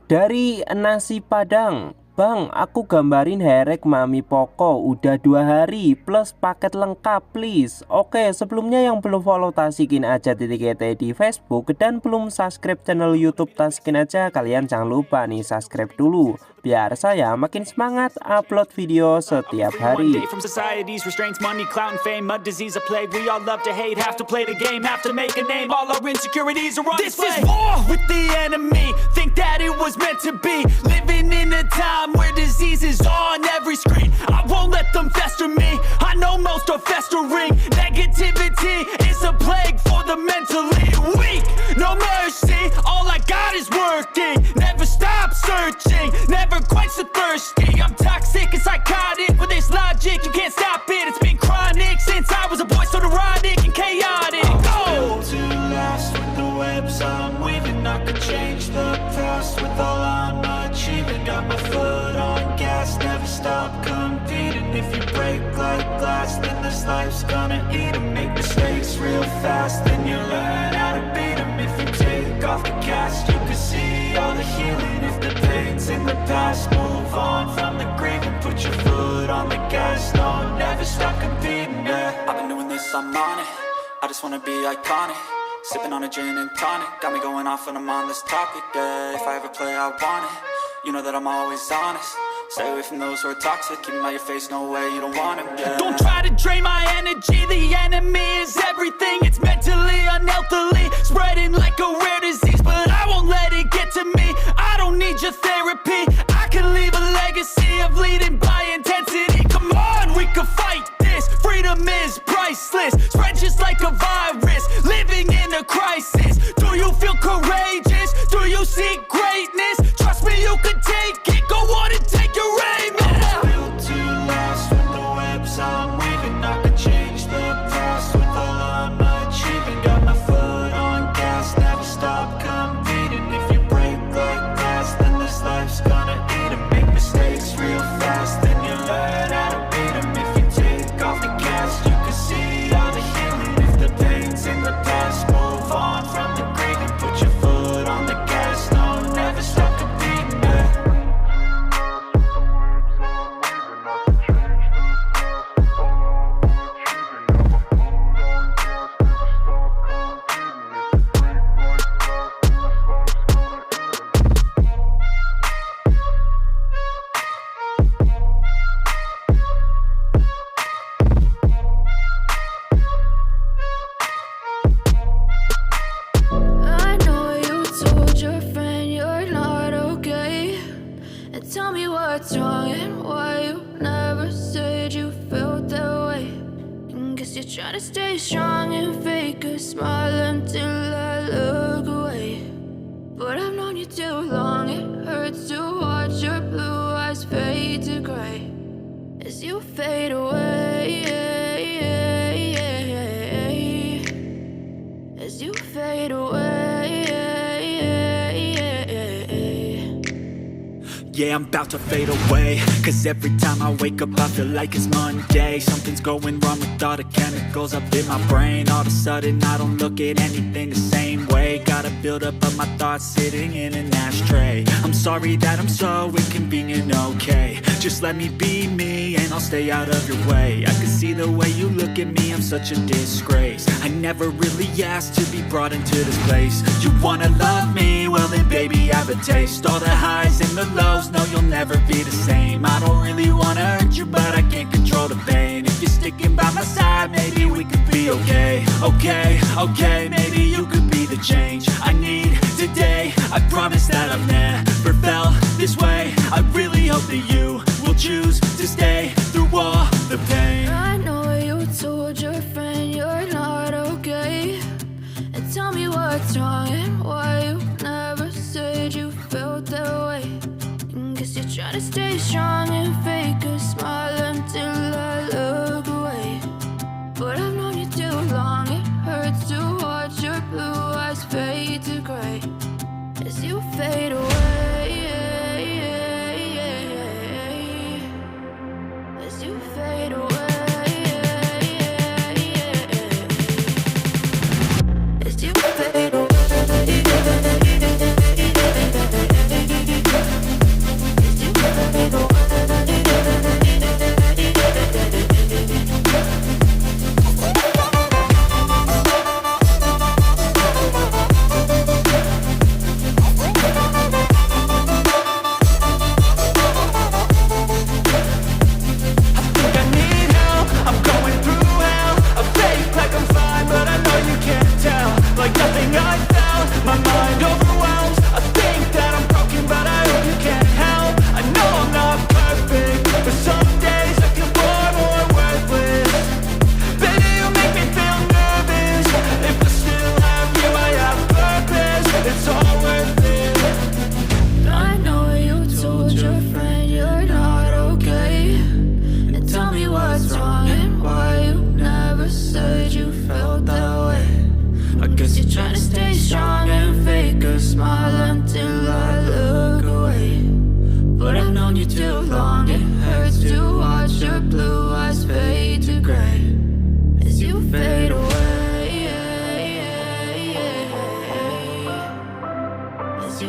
Dari nasi Padang, Bang, aku gambarin herek Mami Poko udah 2 hari plus paket lengkap please. Oke, sebelumnya yang belum follow Taskin Aja .et di Facebook dan belum subscribe channel YouTube Taskin Aja, kalian jangan lupa nih subscribe dulu biar saya makin semangat upload video setiap hari. Where disease is on every screen, I won't let them fester me. I know most are festering. Negativity is a plague for the mentally weak. No mercy, all I got is working. Never stop searching, never quench the thirsty. I'm toxic and psychotic with this logic, you can't stop it. It's been chronic since I was a boy, so neurotic and chaotic. Go to last with the webs I'm weaving. I could change the past with all I'm achieving. Got my foot on gas, never stop competing. If you break like glass, then this life's gonna eat 'em. Make mistakes real fast, then you learn how to beat 'em. If you take off the cast, you can see all the healing. If the pain's in the past, move on from the grave and put your foot on the gas. No, never stop competing, yeah. I've been doing this, I'm on it. I just wanna be iconic. Sipping on a gin and tonic, got me going off when I'm on this topic, yeah. If I ever play, I want it. You know that I'm always honest. Stay away from those who are toxic. Keep them out your face, no way, you don't want them, yeah. Don't try to drain my energy. The enemy is everything. It's mentally, unhealthily, spreading like a rare disease. But I won't let it get to me. I don't need your therapy. I can leave a legacy of leading by intensity. Come on, we can fight this. Freedom is priceless. Spread just like a virus. Living in a crisis. Do you feel courageous? Do you seek greatness? Trust me, you can take it. Go on and take your aim. I'm built to last with the webs I'm weaving. I could change the past with all I'm achieving. Got my foot on gas, never stop competing. If you break like glass, then this life's gonna eat 'em. Make mistakes real fast, then you learn how to beat 'em. If you take off the cast, you can see all the healing. If the pain's in the past, move on from the grave and put your foot on the gas. No, never stop competing, yeah. I know you told your friend you're not okay, and tell me what's wrong and why you never said you felt that way. And guess you're trying to stay strong and fake a smile until I look away. But I've known you too long, it hurts to watch your blue eyes fade to gray as you fade away, as you fade away. Yeah, I'm about to fade away. Cause every time I wake up I feel like it's Monday. Something's going wrong with all the chemicals up in my brain. All of a sudden I don't look at anything the same way. Gotta build up of my thoughts sitting in an ashtray. I'm sorry that I'm so inconvenient, okay. Just let me be me and I'll stay out of your way. I can see the way you look at me, I'm such a disgrace. I never really asked to be brought into this place. You wanna love me? Well then baby have a taste. All the highs and the lows, no you'll never be the same. I don't really wanna hurt you but I can't control the pain. If you're sticking by my side, maybe we could be okay. Okay, maybe you could be the change I need today. I promise that I've never felt this way. I really hope that you will choose to stay through all the pain. I know you told your friend you're not okay, and tell me what's wrong and why you never said you felt that way. And guess you're trying to stay strong and fake a smile until I look away. But I've known you too long, it hurts to watch your blue eyes fade to gray as you fade away, as you fade away. As you fade away.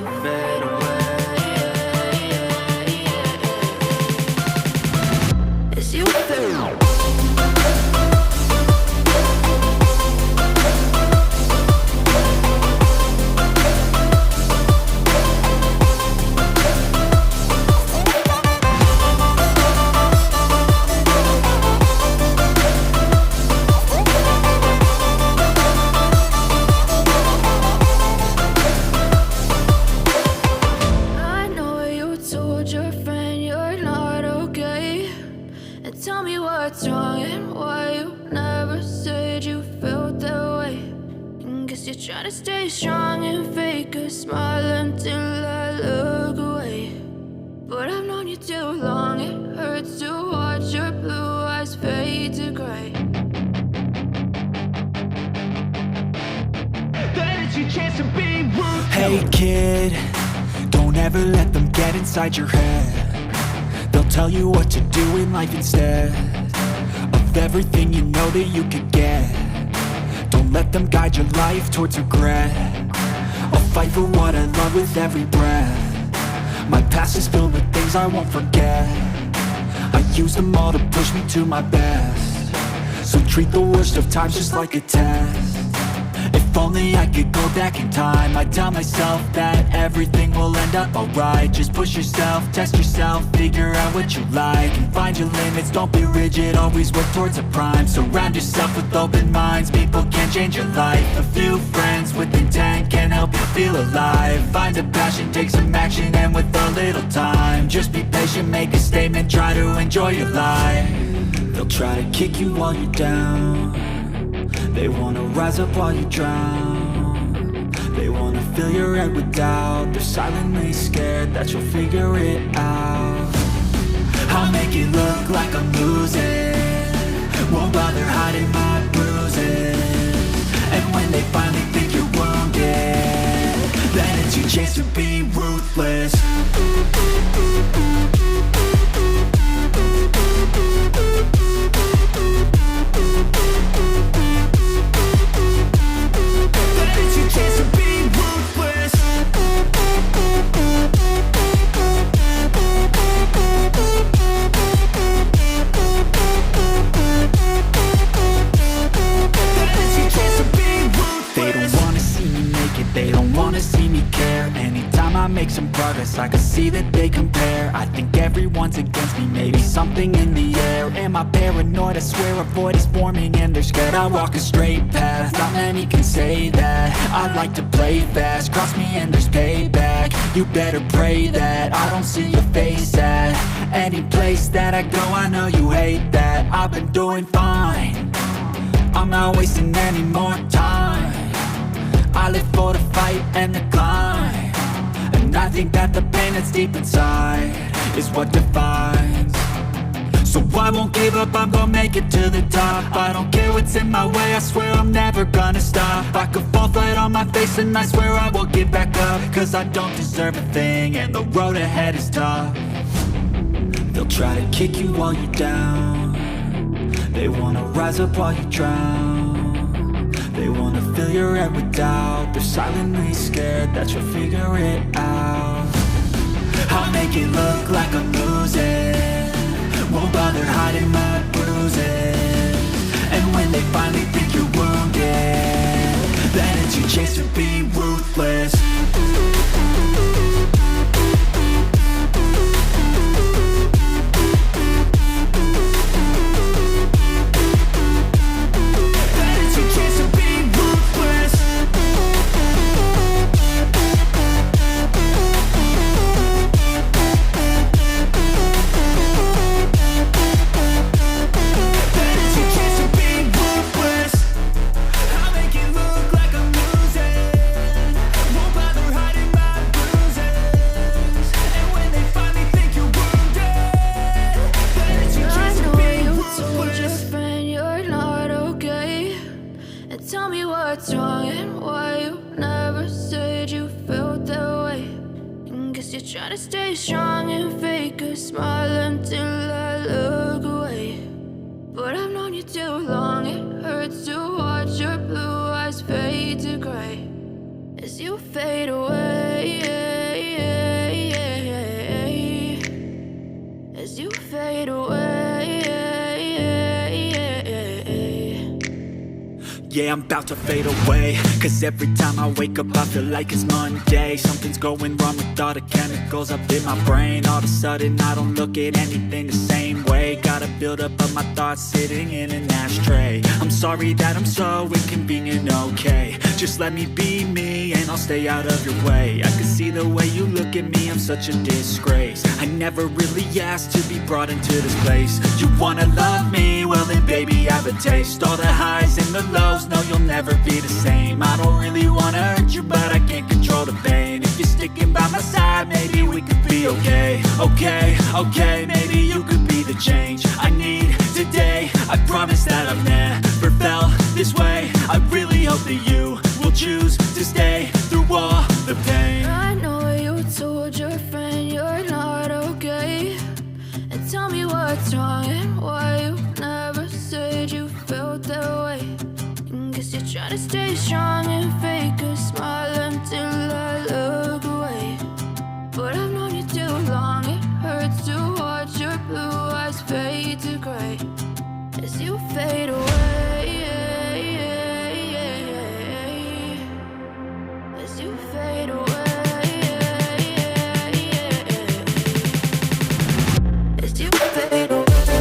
you fade away. As you fade away. Tell me what's wrong and why you never said you felt that way. And guess you're trying to stay strong and fake a smile until I look away. But I've known you too long, it hurts to watch your blue eyes fade to gray. That is your chance to be rude. Hey kid, don't ever let them get inside your head. They'll tell you what to do in life instead of everything you know that you could get. Don't let them guide your life towards regret. I'll fight for what I love with every breath. My past is filled with things I won't forget. I use them all to push me to my best. So treat the worst of times just like a test. If only I could go back in time, I'd tell myself that everything will end up alright. Just push yourself, test yourself, figure out what you like, and find your limits, don't be rigid, always work towards a prime. Surround yourself with open minds, people can change your life. A few friends with intent can help you feel alive. Find a passion, take some action, and with a little time, just be patient, make a statement, try to enjoy your life. They'll try to kick you while you're down. They wanna rise up while you drown. They wanna fill your head with doubt. They're silently scared that you'll figure it out. I'll make it look like I'm losing, won't bother hiding my bruises. And when they finally think you're wounded, then it's your chance to be ruthless. Make some progress, I can see that they compare. I think everyone's against me, maybe something in the air. Am I paranoid? I swear a void is forming and they're scared. I walk a straight path, not many can say that. I like to play fast, cross me and there's payback. You better pray that I don't see your face at any place that I go. I know you hate that. I've been doing fine, I'm not wasting any more time. I live for the fight and the climb. And I think that the pain that's deep inside is what defines. So I won't give up, I'm gonna make it to the top. I don't care what's in my way, I swear I'm never gonna stop. I could fall flat on my face and I swear I will get back up. Cause I don't deserve a thing and the road ahead is tough. They'll try to kick you while you're down. They wanna rise up while you drown. They wanna fill your head with doubt. They're silently scared that you'll figure it out. I'll make it look like I'm losing, won't bother hiding my bruises. And when they finally think you're wounded, then it's your chance to be ruthless. What's wrong and why you never said you felt that way. And guess you're trying to stay strong and fake a smile until I look away. But I've known you too long, it hurts to watch your blue eyes fade to gray as you fade away. yeah, I'm about to fade away. Cause every time I wake up I feel like it's Monday. Something's going wrong with all the chemicals up in my brain. All of a sudden I don't look at anything the same way. Gotta build up of my thoughts sitting in an ashtray. I'm sorry that I'm so inconvenient, okay. Just let me be me and I'll stay out of your way. I can see the way you look at me, I'm such a disgrace. I never really asked to be brought into this place. You wanna love me? Well then baby I have a taste. All the highs and the lows, no you'll never be the same. I don't really wanna hurt you but I can't control the pain. If you're sticking by my side maybe we could be okay. Okay, maybe you could be the change I need today. I promise that I've never felt this way. I really hope that you will choose to stay through all the pain. I know you told your friend you're not okay, and tell me what's wrong and why you never said you felt that way. And guess you're trying to stay strong and fake a smile until I look away. But I've known you too long, it hurts to watch your blue eyes fade to gray as you fade away. As you fade away. As you fade away. As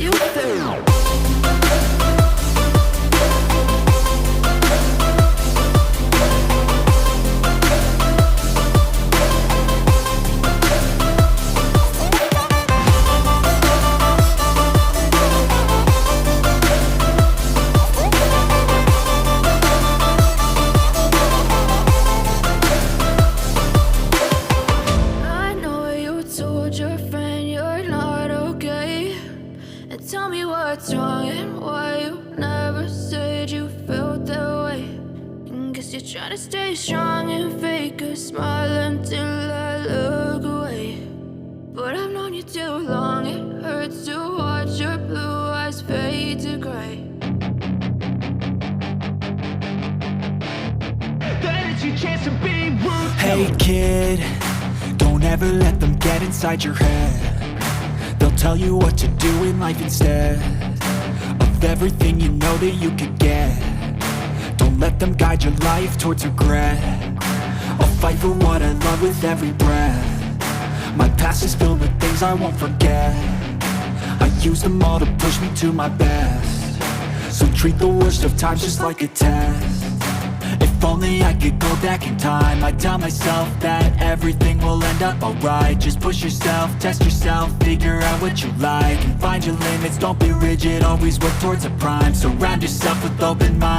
you fade away. Try to stay strong and fake a smile until I look away. But I've known you too long, it hurts to watch your blue eyes fade to gray. Hey kid, don't ever let them get inside your head. They'll tell you what to do in life instead of everything you know that you could get. Don't let them guide your life towards regret. I'll fight for what I love with every breath. My past is filled with things I won't forget. I use them all to push me to my best. So treat the worst of times just like a test. If only I could go back in time, I'd tell myself that everything will end up alright. Just push yourself, test yourself, figure out what you like, and find your limits, don't be rigid, always work towards a prime. Surround yourself with open minds.